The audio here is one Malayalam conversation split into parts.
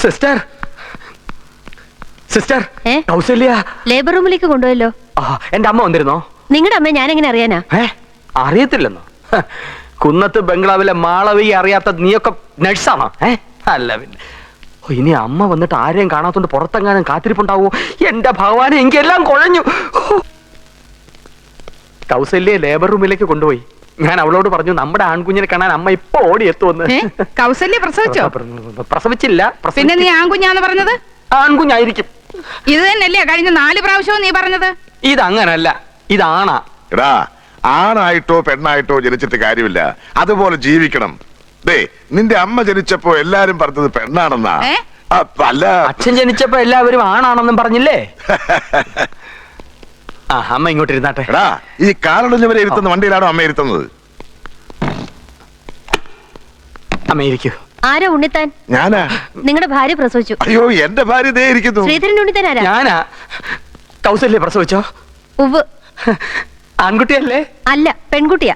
സിസ്റ്റർ സിസ്റ്റർ കൗസല്യ ലേബർ റൂമിലേക്ക് കൊണ്ടുപോയല്ലോ. എന്റെ അമ്മ വന്നിരുന്നോ? നിങ്ങളുടെ അമ്മ ഞാൻ എങ്ങനെ അറിയാനാ? അറിയത്തില്ലെന്നോ? കുന്നത്ത് ബംഗ്ലാവിലെ മാളവി അറിയാത്ത നീയൊക്കെ നഴ്സാണോ? അല്ല പിന്നെ. ഇനി അമ്മ വന്നിട്ട് ആരെയും കാണാത്തോണ്ട് പുറത്തെങ്ങാനും കാത്തിരിപ്പുണ്ടാവോ? എന്റെ ഭഗവാനെ, എനിക്കെല്ലാം കുഴഞ്ഞു. കൗസല്യെ ലേബർ റൂമിലേക്ക് കൊണ്ടുപോയി. ഞാൻ അവളോട് പറഞ്ഞു നമ്മുടെ ആൺകുഞ്ഞിനെ കാണാൻ അമ്മ ഇപ്പൊ ഓടിയെത്തുമെന്ന്. കൗസല്യ പ്രസവിച്ചോ? പ്രസവിച്ചില്ല. പിന്നെ നീ ആൺകുഞ്ഞാന്ന് പറഞ്ഞത്? ആൺകുഞ്ഞായിരിക്കും. ഇത് തന്നെയല്ലേ കഴിഞ്ഞ 4 പ്രാവശ്യവും നീ പറഞ്ഞത്? ഇതങ്ങനല്ല, ഇതാണാ. എടാ, ആണായിട്ടോ പെണ്ണായിട്ടോ ജനിച്ചിട്ട് കാര്യമില്ല, അതുപോലെ ജീവിക്കണം. ദേ, നിന്റെ അമ്മ ജനിച്ചപ്പോ എല്ലാരും പറഞ്ഞത് പെണ്ണാണെന്നാ. അല്ല, അച്ഛൻ ജനിച്ചപ്പോ എല്ലാവരും ആണാണെന്നും പറഞ്ഞില്ലേ? അമ്മ ഇങ്ങോട്ട് ഇരുന്നാട്ടെ. എടാ, ഈ കാലൊടിഞ്ഞവരെ ഇരുത്തുന്ന വണ്ടിയിലാണോ അമ്മ ഇരുത്തുന്നത്? അമ്മ ഇരിക്കൂ. ആരാ ഉണ്ണിത്താൻ? ഞാനാ. നിങ്ങളുടെ ഭാര്യ പ്രസവിച്ചു. അയ്യോ, എന്റെ ഭാര്യ ദേ ഇരിക്കുന്നു. ശ്രീധരൻ ഉണ്ണിത്താൻ ആരാ? ഞാനാ. കൗസല്യ പ്രസവിച്ചോ? ഉവ്വ്. ആൺകുട്ടിയല്ലേ? അല്ല, പെൺകുട്ടിയാ.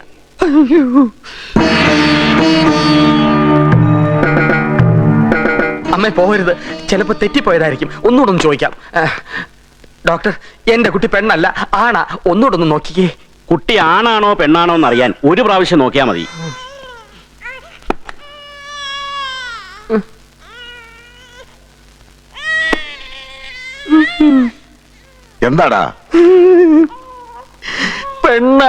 അമ്മ പോകരുത്, ചിലപ്പോ തെറ്റിപ്പോയതായിരിക്കും. ഒന്നുകൂടെ ഒന്ന് ചോദിക്കാം. ഡോക്ടർ, എന്റെ കുട്ടി പെണ്ണല്ല, ആണാ? ഒന്നുകൂടെ ഒന്ന് നോക്കിക്കേ. കുട്ടി ആണാണോ പെണ്ണാണോ എന്നറിയാൻ ഒരു പ്രാവശ്യം നോക്കിയാ മതി. എന്താടാ? പെണ്ണ.